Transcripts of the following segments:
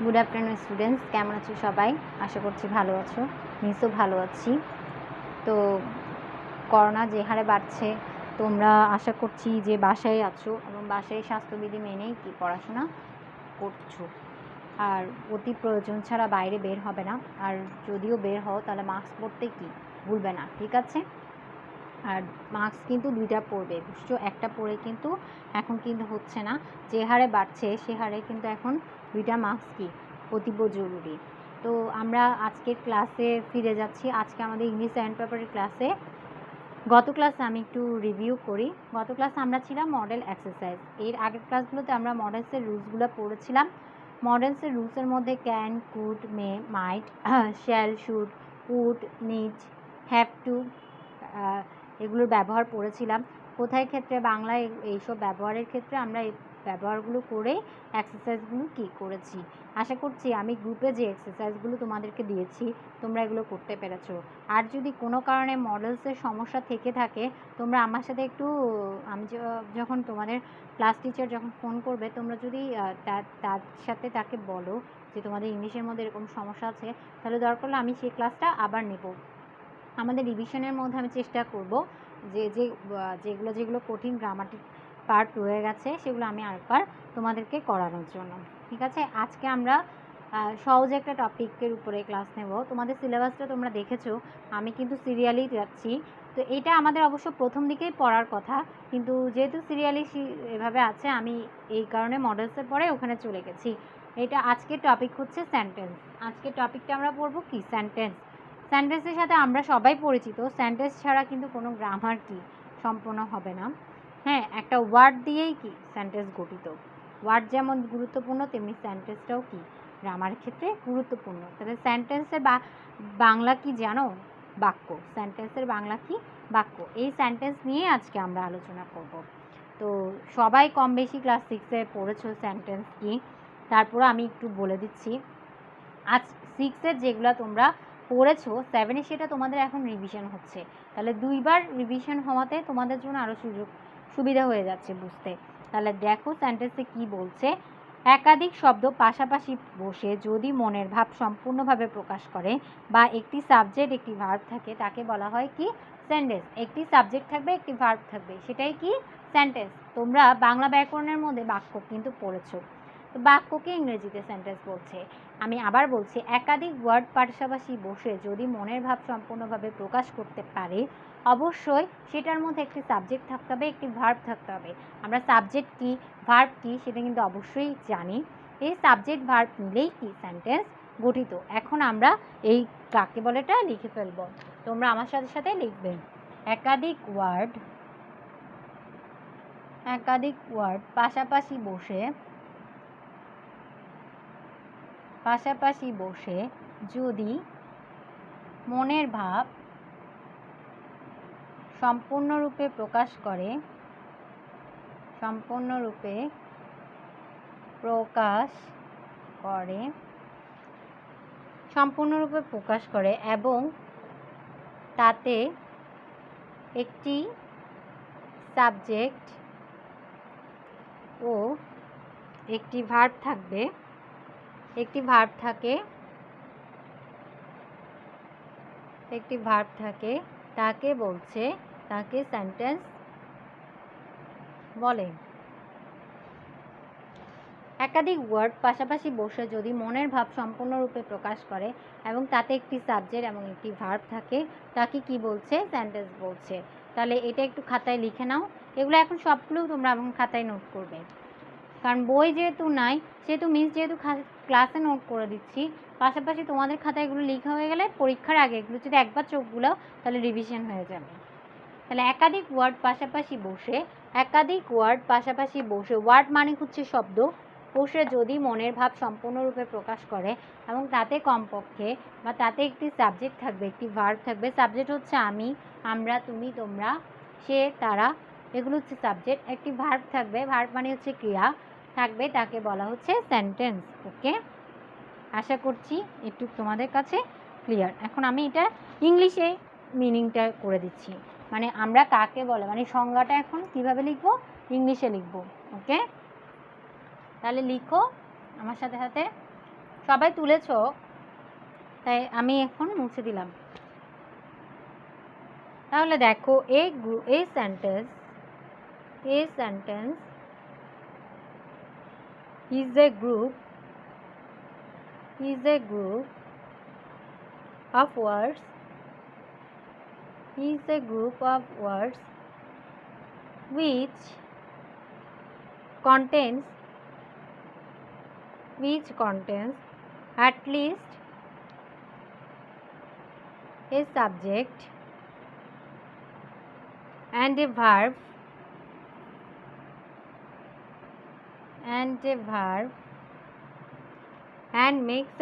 Good afternoon students, কেমন আছো সবাই? আশা করছি ভালো আছো। মিসও ভালো আছি। তো করোনা যে হারে বাড়ছে, তোমরা আশা করছি যে বাসায় আছো এবং বাসায় স্বাস্থ্যবিধি মেনেই কি পড়াশোনা করছো। আর অতি প্রয়োজন ছাড়া বাইরে বের হবে না। আর যদিও বের হও তাহলে মাস্ক পরতে কি ভুলবে না, ঠিক আছে? আর মাস্ক কিন্তু দুইটা পরবে, বুঝছো? একটা পরে কিন্তু এখন কিন্তু হচ্ছে না, যে হারে বাড়ছে সে হারে কিন্তু এখন দুইটা মাস্ক কি অতীব জরুরি। তো আমরা আজকের ক্লাসে ফিরে যাচ্ছি। আজকে আমাদের ইংলিশ সেকেন্ড পেপারের ক্লাসে গত ক্লাসে আমি একটু রিভিউ করি। গত ক্লাসে আমরা ছিলাম মডেল এক্সারসাইজ। এর আগের ক্লাসগুলোতে আমরা মডেলসের রুলসগুলো পড়েছিলাম। মডেলসের রুলসের মধ্যে can, could, may, might, shall, should, would, need, have to, এগুলোর ব্যবহার পড়েছিলাম। কোথায় ক্ষেত্রে বাংলায় এইসব ব্যবহারের ক্ষেত্রে আমরা এই ব্যবহারগুলো করে এক্সারসাইজগুলো কি করেছি। আশা করছি আমি গ্রুপে যে এক্সারসাইজগুলো তোমাদেরকে দিয়েছি তোমরা এগুলো করতে পেরেছো। আর যদি কোনো কারণে মডেলসের সমস্যা থেকে থাকে তোমরা আমার সাথে একটু, আমি যখন তোমাদের ক্লাস টিচার যখন ফোন করবে তোমরা যদি তার সাথে তাকে বলো যে তোমাদের ইংলিশের মধ্যে এরকম সমস্যা আছে, তাহলে দরকার হলে আমি সেই ক্লাসটা আবার নেব। আমাদের রিভিশনের মধ্যে আমি চেষ্টা করব যে যেগুলো কঠিন গ্রামাটিক পার্ট রয়ে গেছে সেগুলো আমি আরেকবার তোমাদেরকে করানোর জন্য, ঠিক আছে? আজকে আমরা সহজ একটা টপিকের উপরে ক্লাস নেব। তোমাদের সিলেবাসটা তোমরা দেখেছো, আমি কিন্তু সিরিয়ালি যাচ্ছি। তো এটা আমাদের অবশ্য প্রথম দিকেই পড়ার কথা, কিন্তু যেহেতু সিরিয়ালি এভাবে আছে আমি এই কারণে মডেলসের পরে ওখানে চলে গেছি। এটা আজকের টপিক হচ্ছে সেন্টেন্স। আজকের টপিকটা আমরা পড়বো কি সেন্টেন্স। সেন্টেন্সের সাথে আমরা সবাই পরিচিত, সেন্টেন্স ছাড়া কিন্তু কোনো গ্রামার কি সম্পূর্ণ হবে না। হ্যাঁ, একটা ওয়ার্ড দিয়েই কি সেন্টেন্স গঠিত। ওয়ার্ড যেমন গুরুত্বপূর্ণ তেমনি সেন্টেন্সটাও কি গ্রামার ক্ষেত্রে গুরুত্বপূর্ণ। তাহলে সেন্টেন্সের বাংলা কি জানো? বাক্য। সেন্টেন্সের বাংলা কি? বাক্য। এই সেন্টেন্স নিয়ে আজকে আমরা আলোচনা করব। তো সবাই কম বেশি ক্লাস 6-এ পড়েছো সেন্টেন্স কি। তারপর আমি একটু বলে দিচ্ছি, আজ 6-এর যেগুলো তোমরা পড়েছো 7-এ সেটা তোমাদের এখন রিভিশন হচ্ছে। তাহলে দুইবার রিভিশন হওয়াতে তোমাদের জন্য আরও সুবিধা হয়ে যাচ্ছে বুঝতে। তাহলে দেখো সেন্টেন্সে কি বলছে। একাধিক শব্দ পাশাপাশি বসে যদি মনের ভাব সম্পূর্ণভাবে প্রকাশ করে বা একটি সাবজেক্ট একটি ভার্ব থাকে তাকে বলা হয় কি সেন্টেন্স। একটি সাবজেক্ট থাকবে একটি ভার্ব থাকবে, সেটাই কি সেন্টেন্স। তোমরা বাংলা ব্যাকরণের মধ্যে বাক্য কিন্তু পড়েছো। তো বাক্যকে ইংরেজিতে সেন্টেন্স বলছে। আমি আবার বলছি, একাধিক ওয়ার্ড পাশাপাশি বসে যদি মনের ভাব সম্পূর্ণভাবে প্রকাশ করতে পারে অবশ্যই সেটার মধ্যে একটি সাবজেক্ট থাকতে হবে একটি ভার্ব থাকতে হবে। আমরা সাবজেক্ট কি ভার্ব কি সেটা কিন্তু অবশ্যই জানি। এই সাবজেক্ট ভার্ব মিলেই কি সেন্টেন্স গঠিত। এখন আমরা এই কাকে বলেটা লিখে ফেলব। তোমরা আমার সাথে সাথে লিখবে। একাধিক ওয়ার্ড পাশাপাশি বসে যদি মনের ভাব সম্পূর্ণরূপে প্রকাশ করে এবং তাতে একটি সাবজেক্ট ও একটি ভার্ব থাকে তাকে সেন্টেন্স বলে। একাধিক ওয়ার্ড পাশাপাশি বসে যদি মনের ভাব সম্পূর্ণরূপে প্রকাশ করে এবং তাতে একটি সাবজেক্ট এবং একটি ভার্ব থাকে তাকে কি বলছে? সেন্টেন্স বলছে। তাহলে এটা একটু খাতায় লিখে নাও। এগুলো এখন সবগুলো তোমরা এখন খাতায় নোট করবে, কারণ বই যেহেতু নাই সেহেতু যেহেতু ক্লাসে নোট করে দিচ্ছি, পাশাপাশি তোমাদের খাতায় এগুলো লেখা হয়ে গেলে পরীক্ষার আগে এগুলো যদি একবার চোখ বুলাও তাহলে রিভিশন হয়ে যাবে। তাহলে একাধিক ওয়ার্ড পাশাপাশি বসে ওয়ার্ড মানে হচ্ছে শব্দ, বসে যদি মনের ভাব সম্পূর্ণরূপে প্রকাশ করে এবং তাতে কমপক্ষে বা তাতে একটি সাবজেক্ট থাকবে একটি ভার্ব থাকবে। সাবজেক্ট হচ্ছে আমি, আমরা, তুমি, তোমরা, সে, তারা, এগুলো হচ্ছে সাবজেক্ট। একটি ভার্ব থাকবে, ভার্ব মানে হচ্ছে ক্রিয়া থাকবে, তাকে বলা হচ্ছে সেন্টেন্স। ওকে, আশা করছি একটু তোমাদের কাছে ক্লিয়ার। এখন আমি এটা ইংলিশে মিনিংটা করে দিচ্ছি, মানে আমরা কাকে বলে মানে সংজ্ঞাটা এখন কিভাবে লিখবো, ইংলিশে লিখবো। ওকে, তাহলে লিখো আমার সাথে সাথে। সবাই তুলেছো, তাই আমি এখন মুছে দিলাম। তাহলে দেখো এই sentence is a group of words which contains at least a subject and a verb and makes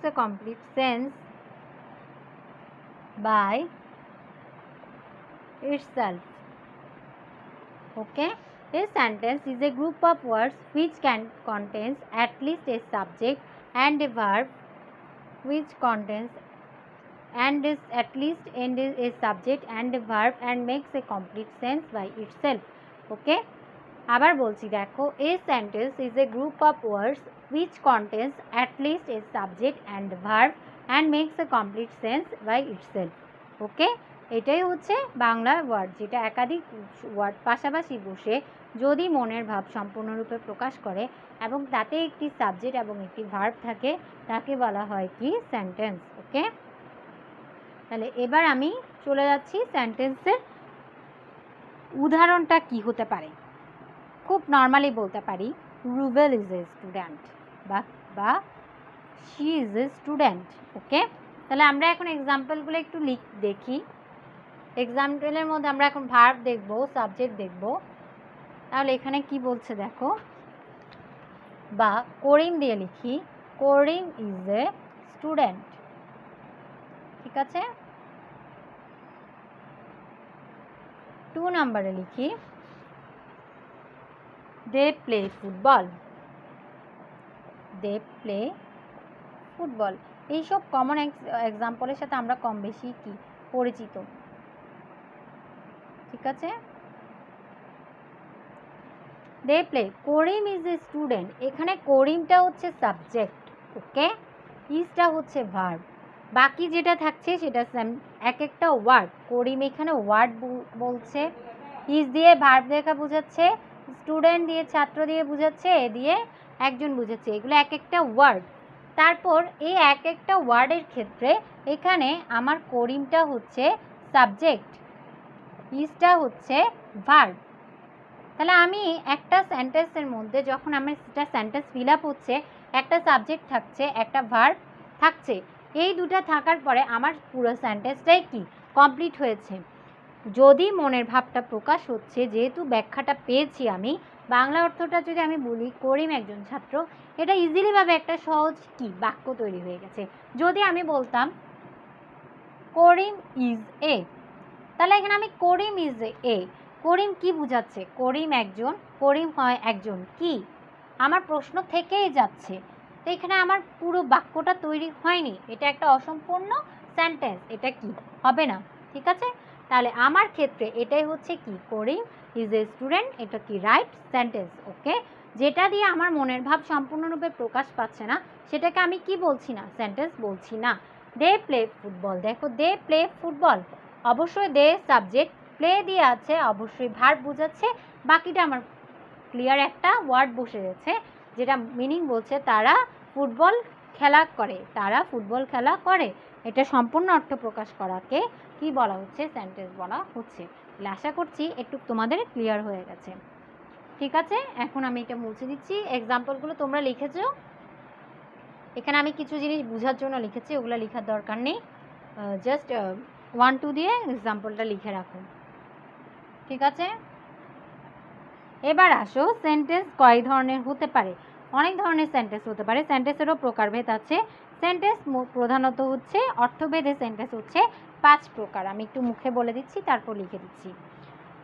a complete sense by itself. Okay, a sentence is a group of words which contains at least a subject and a verb which contains and is at least a subject and a verb and makes a complete sense by itself. Okay, আবার বলছি দেখো, a sentence is a group of words which contains at least a subject and a verb and makes a complete sense by itself. Okay, এটাই হচ্ছে Bangla word, যেটা একাধিক word পাশাপাশি বসে যদি মনের ভাব সম্পূর্ণরূপে প্রকাশ করে এবং তাতে একটি সাবজেক্ট এবং একটি ভার্ব থাকে, তাকে বলা হয় কি সেন্টেন্স। ওকে, তাহলে এবার আমি চলে যাচ্ছি সেন্টেন্সের উদাহরণটা কি হতে পারে। খুব নর্মালি বলতে পারি রুবেল ইজ এ স্টুডেন্ট বা শি ইজ এ স্টুডেন্ট। ওকে, তাহলে আমরা এখন এক্সাম্পলগুলো একটু দেখি। এক্সাম্পলের মধ্যে আমরা এখন ভার্ব দেখব, সাবজেক্ট দেখব। তাহলে এখানে কি বলছে দেখো, বা করিম দিয়ে লিখি, করিম ইজ এ স্টুডেন্ট। ঠিক আছে, 2 নম্বরে লিখি দে প্লে ফুটবল। এইসব কমন এক্সাম্পলের সাথে আমরা কম বেশি কি পরিচিত। ঠিক আছে, they play, Karim is a student, এখানে করিমটা হচ্ছে সাবজেক্ট, ওকে, ইজটা হচ্ছে ভার্ব, বাকি যেটা থাকছে সেটা এক একটা ওয়ার্ড। করিম এখানে ওয়ার্ড বলছে, ইজ দিয়ে ভার্ব দেখা বোঝাচ্ছে, স্টুডেন্ট দিয়ে ছাত্র দিয়ে বোঝাচ্ছে, এ দিয়ে একজন বোঝাচ্ছে, এগুলো এক একটা ওয়ার্ড। তারপর এই এক একটা ওয়ার্ডের ক্ষেত্রে এখানে আমার করিমটা হচ্ছে সাবজেক্ট, ইজটা হচ্ছে ভার্ব। তাহলে আমি একটা সেন্টেন্সের মধ্যে যখন আমার সেটা সেন্টেন্স ফিল আপ হচ্ছে, একটা সাবজেক্ট থাকছে, একটা ভার্ব থাকছে, এই দুটা থাকার পরে আমার পুরো সেন্টেন্সটাই কি কমপ্লিট হয়েছে। যদি মনের ভাবটা প্রকাশ হচ্ছে, যেহেতু ব্যাখ্যাটা পেয়েছি আমি, বাংলা অর্থটা যদি আমি বলি করিম একজন ছাত্র, এটা ইজিলিভাবে একটা সহজ কি বাক্য তৈরি হয়ে গেছে। যদি আমি বলতাম করিম ইজ এ, তাহলে এখানে আমি করিম ইজ এ, করিম কি বোঝাচ্ছে, করিম হয় একজন কি, আমার প্রশ্ন থেকেই যাচ্ছে, তো এখানে আমার পুরো বাক্যটা তৈরি হয়নি, এটা একটা অসম্পূর্ণ সেন্টেন্স, এটা কি হবে না। ঠিক আছে, তাহলে আমার ক্ষেত্রে এটাই হচ্ছে কি করিম ইজ এ স্টুডেন্ট, এটা কি রাইট সেন্টেন্স। ওকে, যেটা দিয়ে আমার মনের ভাব সম্পূর্ণরূপে প্রকাশ পাচ্ছে না, সেটাকে আমি কি বলছি না, সেন্টেন্স বলছি না। দে প্লে ফুটবল, দেখো দে প্লে ফুটবল, অবশ্যই দে সাবজেক্ট, প্লে দিয়ে আছে, অবশ্যই ভার্ব বোঝাচ্ছে, বাকিটা আমার ক্লিয়ার একটা ওয়ার্ড বসে গেছে, যেটা মিনিং বলছে তারা ফুটবল খেলা করে, এটা সম্পূর্ণ অর্থ প্রকাশ করাকে কি বলা হচ্ছে, সেন্টেন্স বলা হচ্ছে। তাহলে আশা করছি একটু তোমাদের ক্লিয়ার হয়ে গেছে। ঠিক আছে, এখন আমি এটা মুছে দিচ্ছি। এক্সাম্পলগুলো তোমরা লিখেছো, এখানে আমি কিছু জিনিস বোঝার জন্য লিখেছি, ওগুলো লেখার দরকার নেই, জাস্ট 1 2 দিয়ে এক্সাম্পলটা লিখে রাখো। ঠিক আছে, এবার আসো সেন্টেন্স কয় ধরনের হতে পারে। অনেক ধরনের সেন্টেন্স হতে পারে, সেন্টেন্সেরও প্রকারভেদ আছে। সেন্টেন্স প্রধানত হচ্ছে অর্থভেদে সেন্টেন্স হচ্ছে 5 প্রকার, আমি একটু মুখে বলে দিচ্ছি, তারপর লিখে দিচ্ছি।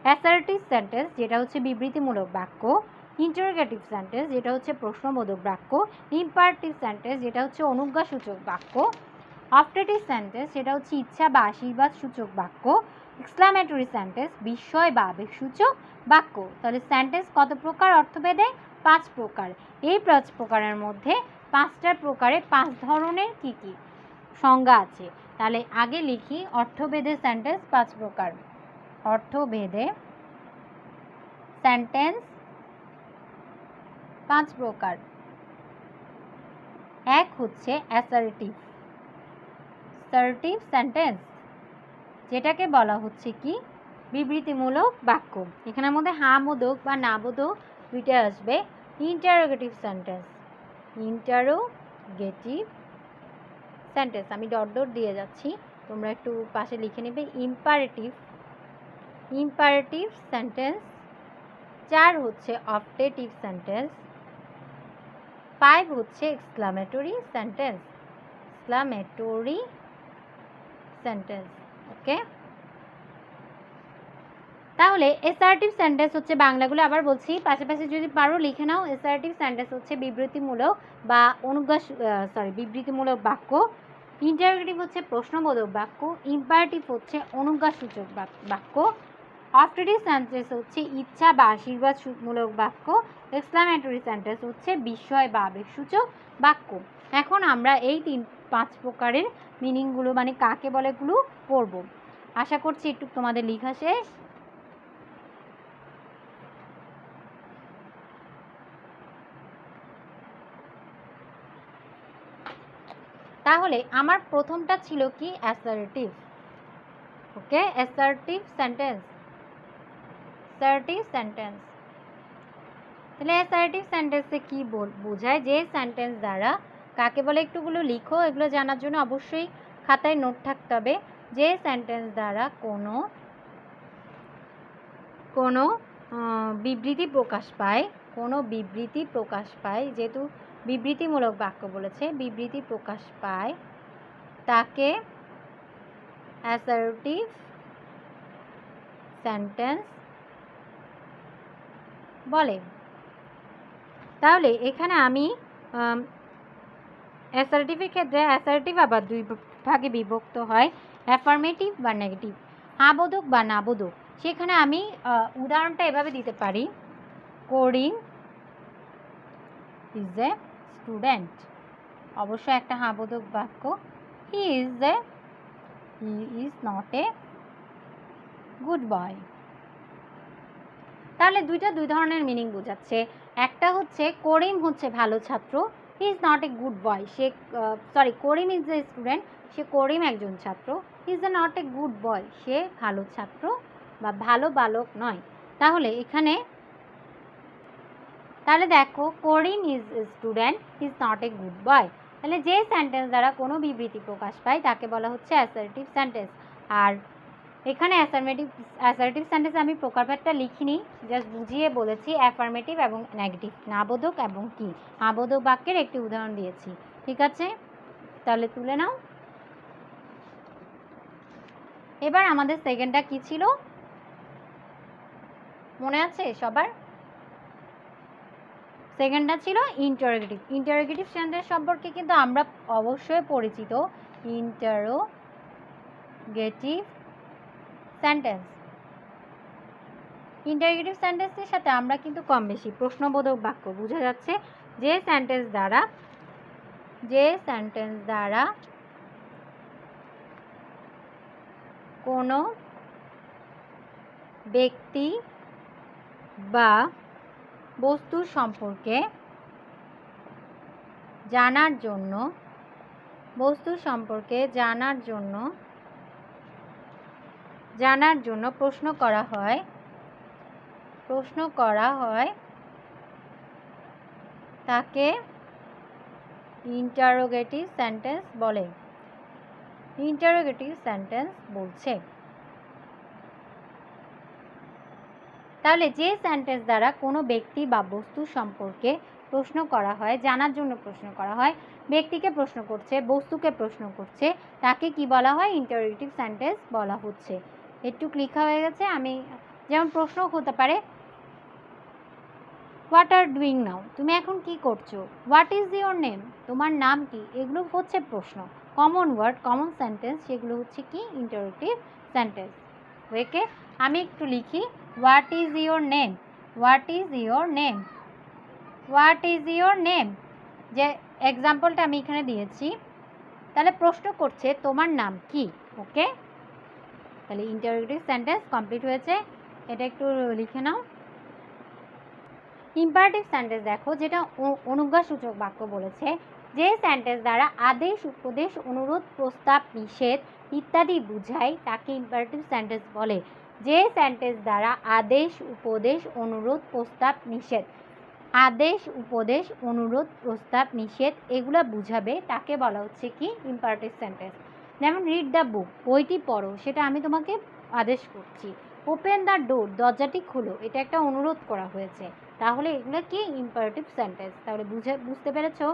অ্যাসার্টিভ সেন্টেন্স, যেটা হচ্ছে বিবৃতিমূলক বাক্য। ইন্টারোগেটিভ সেন্টেন্স, যেটা হচ্ছে প্রশ্নবোধক বাক্য। ইম্পারেটিভ সেন্টেন্স, যেটা হচ্ছে অনুজ্ঞাসূচক বাক্য। অবজেক্টিভ সেন্টেন্স, যেটা হচ্ছে ইচ্ছা বা আশীর্বাদ সূচক বাক্য। এক্সক্লামেটরি সেন্টেন্স বিস্ময় বা আবেগসূচক বাক্য। তাহলে সেন্টেন্স কত প্রকার অর্থভেদে? 5 প্রকার। এই 5 প্রকারের মধ্যে 5টা প্রকারে 5 ধরনের কি কি সংজ্ঞা আছে। তাহলে আগে লিখি অর্থভেদে সেন্টেন্স 5 প্রকার। অর্থভেদে সেন্টেন্স 5 প্রকার। এক হচ্ছে অ্যাসার্টিভ সেন্টেন্স, যেটাকে বলা হচ্ছে কি বিবৃতিমূলক বাক্য। এখানের মধ্যে হ্যাঁ বোধক বা না বোধক দুইটা আসবে। ইন্টারোগেটিভ সেন্টেন্স আমি ডট ডট দিয়ে যাচ্ছি, তোমরা একটু পাশে লিখে নেবে। Imperative sentence. 4 হচ্ছে অপটেটিভ সেন্টেন্স। 5 হচ্ছে এক্সক্লামেটরি সেন্টেন্স। ওকে, তাহলে অ্যাসার্টিভ সেন্টেন্স হচ্ছে বাংলাগুলো আবার বলছি, পাশাপাশি যদি পারো লিখে নাও। অ্যাসার্টিভ সেন্টেন্স হচ্ছে বিবৃতিমূলক বা বিবৃতিমূলক বাক্য। ইন্টারোগেটিভ হচ্ছে প্রশ্নবোধক বাক্য। ইম্পারেটিভ হচ্ছে অনুজ্ঞাসূচক বাক্য। অপটেটিভ সেন্টেন্স হচ্ছে ইচ্ছা বা আশীর্বাদমূলক বাক্য। এক্সক্লামেটরি সেন্টেন্স হচ্ছে বিস্ময় বা আবেগসূচক বাক্য। এখন আমরা এই 5 প্রকারের মিনিংগুলো মানে কাকে বলে গুলো পড়ব। আশা করছি একটু তোমাদের লেখা শেষ। তাহলে আমার প্রথমটা ছিল কি অ্যাসার্টিভ। ওকে, অ্যাসার্টিভ সেন্টেন্স। তাহলে অ্যাসার্টিভ সেন্টেন্সে কি বোঝায়? যে সেন্টেন্স দ্বারা কাকে বলে একটুগুলো লিখো, এগুলো জানার জন্য অবশ্যই খাতায় নোট থাকতে হবে। যে সেন্টেন্স দ্বারা কোনো বিবৃতি প্রকাশ পায়, যেহেতু বিবৃতিমূলক বাক্য বলেছে, বিবৃতি প্রকাশ পায় তাকে অ্যাসার্টিভ সেন্টেন্স বলে। তাহলে এখানে আমি অ্যাসার্টিভের ক্ষেত্রে অ্যাসার্টিভ আবার 2 ভাগে বিভক্ত হয়, অ্যাফার্মেটিভ বা নেগেটিভ, হ্যাঁবোধক বা নাবোধক। সেখানে আমি উদাহরণটা এভাবে দিতে পারি, করিম ইজ এ স্টুডেন্ট, অবশ্যই একটা হ্যাঁবোধক বাক্য। হি is not a good boy. তাহলে দুই ধরনের মিনিং বোঝাচ্ছে। একটা হচ্ছে করিম হচ্ছে ভালো ছাত্র, he is not a good boy. Karim is a student, Karim একজন ছাত্র। He is not a good boy, সে ভালো ছাত্র বা ভালো বালক নয়। তাহলে দেখো, Karim is a student, he is not a good boy. তাহলে যে সেন্টেন্স দ্বারা কোনো বিবৃতি প্রকাশ পায় তাকে বলা হচ্ছে অ্যাসার্টিভ সেন্টেন্স। আর এখানে অ্যাসার্টিভ সেন্টেন্স আমি প্রকারভেদটা লিখিনি, জাস্ট বুঝিয়ে বলেছি অ্যাফার্মেটিভ এবং নেগেটিভ, নাবোধক এবং কি আবোধক বাক্যের একটি উদাহরণ দিয়েছি। ঠিক আছে, তাহলে তুলে নাও। এবার আমাদের সেকেন্ডটা কি ছিল মনে আছে সবার? সেকেন্ডটা ছিল ইন্টারোগেটিভ সেন্টেন্স সম্পর্কে কিন্তু আমরা অবশ্যই পরিচিত। ইন্টারোগেটিভ সেন্টেন্সের সাথে আমরা কিন্তু কম বেশি প্রশ্নবোধক বাক্য বোঝা যাচ্ছে। যে সেন্টেন্স দ্বারা কোনো ব্যক্তি বা বস্তু সম্পর্কে জানার জন্য প্রশ্ন করা হয় তাকে ইন্টারোগেটিভ সেন্টেন্স বলে। তাহলে যে সেন্টেন্স দ্বারা কোনো ব্যক্তি বা বস্তু সম্পর্কে প্রশ্ন করা হয়, জানার জন্য প্রশ্ন করা হয়, ব্যক্তিকে প্রশ্ন করছে, বস্তুকে প্রশ্ন করছে, তাকে কি বলা হয়? ইন্টারোগেটিভ সেন্টেন্স বলা হচ্ছে। একটু লেখা হয়ে গেছে। আমি যেমন প্রশ্ন হতে পারে, হোয়াট আর ডুইং নাও, তুমি এখন কি করছো? হোয়াট ইজ ইয়োর নেম, তোমার নাম কি? এগুলো হচ্ছে প্রশ্ন। কমন ওয়ার্ড, কমন সেন্টেন্স, সেগুলো হচ্ছে কি ইন্টারোগেটিভ সেন্টেন্স। ওকে, আমি একটু লিখি, what is your name, what is your name, what is your name, যে এক্সাম্পলটা আমি এখানে দিয়েছি। তাহলে প্রশ্ন করছে তোমার নাম কি। ওকে, তাহলে ইন্টারোগেটিভ সেন্টেন্স কমপ্লিট হয়েছে। এটা একটু লিখে নাও। ইম্পারেটিভ সেন্টেন্স দেখো, যেটা অনুজ্ঞাসূচক বাক্য বলেছে, যে সেন্টেন্স দ্বারা আদেশ, উপদেশ, অনুরোধ, প্রস্তাব, নিষেধ ইত্যাদি বুঝায় তাকে ইম্পারেটিভ সেন্টেন্স বলে। যে সেন্টেন্স দ্বারা আদেশ, উপদেশ, অনুরোধ, প্রস্তাব, নিষেধ, আদেশ, উপদেশ, অনুরোধ, প্রস্তাব, নিষেধ এগুলো বুঝাবে তাকে বলা হচ্ছে কি ইম্পারেটিভ সেন্টেন্স। যেমন রিড দ্য বুক, বইটি পড়ো, সেটা আমি তোমাকে আদেশ করছি। ওপেন দ্য ডোর, দরজাটি খোলো, এটা একটা অনুরোধ করা হয়েছে। তাহলে এগুলো কি ইম্পারেটিভ সেন্টেন্স। তাহলে বুঝতে পেরেছো,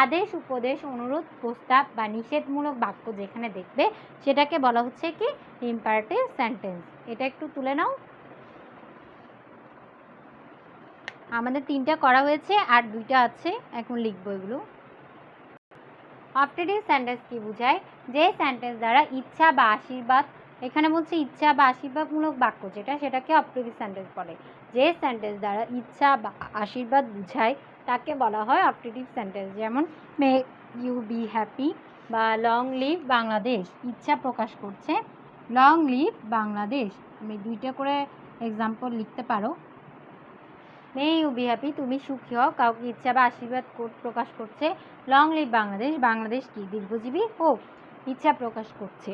আদেশ, উপদেশ, অনুরোধ, প্রস্তাব বা নিষেধমূলক বাক্য যেখানে দেখবে সেটাকে বলা হচ্ছে কি ইম্পারেটিভ সেন্টেন্স। এটা একটু তুলে নাও। আমাদের 3টা করা হয়েছে আর 2টা আছে, এখন লিখবো এগুলো। অপটেটিভ সেন্টেন্স কি বোঝায়, যে সেন্টেন্স দ্বারা ইচ্ছা বা আশীর্বাদ, এখানে বলছে ইচ্ছা বা আশীর্বাদমূলক বাক্য যেটা, সেটাকে অপটেটিভ সেন্টেন্স বলে। যে সেন্টেন্স দ্বারা ইচ্ছা বা আশীর্বাদ বুঝায় তাকে বলা হয় অপটেটিভ সেন্টেন্স। যেমন মে ইউ বি হ্যাপি বা লং লিভ বাংলাদেশ, ইচ্ছা প্রকাশ করছে, লং লিভ বাংলাদেশ। আমি 2টা করে এক্সাম্পল লিখতে পারো। মে ইউ বি হ্যাপি, তুমি সুখী হও, কাউকে ইচ্ছা বা আশীর্বাদ প্রকাশ করছে। লং লিভ বাংলাদেশ, বাংলাদেশ কি দীর্ঘজীবী হোক, ইচ্ছা প্রকাশ করছে।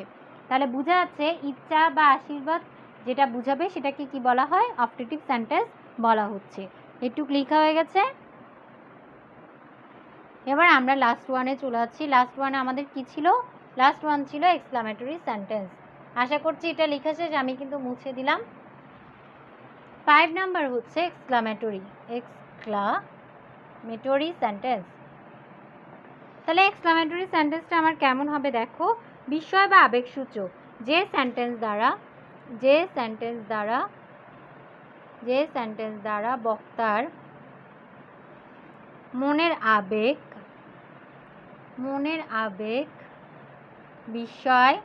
তাহলে বোঝা যাচ্ছে ইচ্ছা বা আশীর্বাদ যেটা বুঝাবে সেটাকে কি বলা হয়, অপটেটিভ সেন্টেন্স বলা হচ্ছে। একটু লেখা হয়ে গেছে। এবার আমরা লাস্ট ওয়ানে চলে যাচ্ছি। লাস্ট ওয়ানে আমাদের কি ছিল, লাস্ট ওয়ান ছিল এক্সক্লামেটরি সেন্টেন্স। আশা করছি এটা লেখা শেষ, আমি কিন্তু মুছে দিলাম। 5 নাম্বার হচ্ছে এক্সক্লামেটরি সেন্টেন্স। তাহলে এক্সক্লামেটরি সেন্টেন্সটা আমার কেমন হবে দেখো, বিস্ময় বা আবেগসূচক, যে সেন্টেন্স দ্বারা বক্তার মনের আবেগ, বিস্ময়,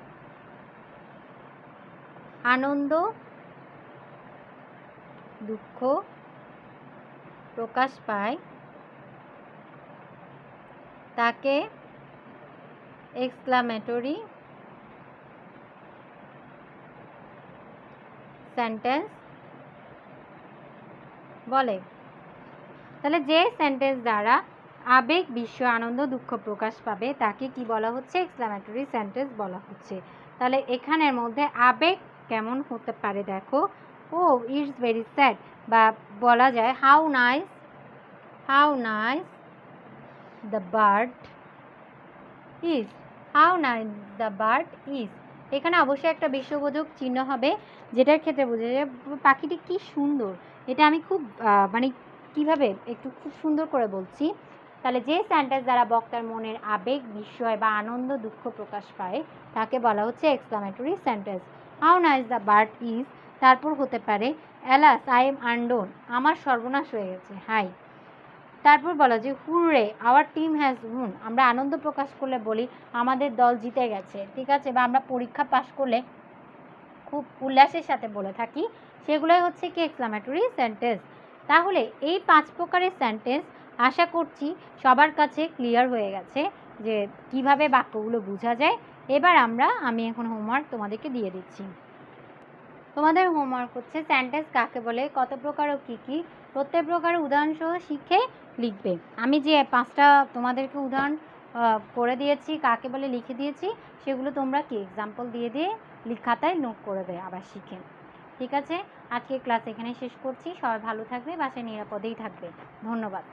আনন্দ, দুঃখ প্রকাশ পায় তাকে এক্সক্লামেটরি সেন্টেন্স বলে। তাহলে যে সেন্টেন্স দ্বারা আবেগ, বিস্ময়, আনন্দ, দুঃখ প্রকাশ পাবে তাকে কি বলা হচ্ছে, এক্সক্লামেটরি সেন্টেন্স বলা হচ্ছে। তাহলে এখানের মধ্যে আবেগ কেমন হতে পারে দেখো, ও ইটস ভেরি স্যাড, বা বলা যায় how nice the bird is, how nice the bird is. এখানে অবশ্যই একটা বিশ্ববোধক চিহ্ন হবে, যেটার ক্ষেত্রে বোঝা যায় পাখিটি কি সুন্দর। এটা আমি খুব মানে কিভাবে একটু খুব সুন্দর করে বলছি। তাহলে যে সেন্টেন্স দ্বারা বক্তার মনের আবেগ, বিস্ময় বা আনন্দ, দুঃখ প্রকাশ পায় তাকে বলা হচ্ছে exclamatory sentence. How nice the bird is, তারপর হতে পারে অ্যালাস আই এম আনডোন, আমার সর্বনাশ হয়ে গেছে, হাই। তারপর বলা যে হুররে আওয়ার টিম হ্যাজ উন, আমরা আনন্দ প্রকাশ করলে বলি আমাদের দল জিতে গেছে, ঠিক আছে, বা আমরা পরীক্ষা পাশ করলে খুব উল্লাসের সাথে বলে থাকি, সেগুলোই হচ্ছে কি এক্সক্লামেটরি সেন্টেন্স। তাহলে এই 5 প্রকারের সেন্টেন্স আশা করছি সবার কাছে ক্লিয়ার হয়ে গেছে যে কিভাবে বাক্যগুলো বোঝা যায়। এবার আমি এখন হোমওয়ার্ক তোমাদেরকে দিয়ে দিচ্ছি। তোমাদের হোমওয়ার্ক হচ্ছে সেন্টেন্স কাকে বলে, কত প্রকার ও কী কী, প্রত্যেক প্রকারের উদাহরণসহ শিখে লিখবে। আমি যে 5টা তোমাদেরকে উদাহরণ করে দিয়েছি, কাকে বলে লিখে দিয়েছি, সেগুলো তোমরা কি এক্সাম্পল দিয়ে খাতায় নোট করে দেয় আবার শিখে। ঠিক আছে, আজকে ক্লাস এখানে শেষ করছি। সবাই ভালো থাকবে, বাসায় নিরাপদেই থাকবে। ধন্যবাদ।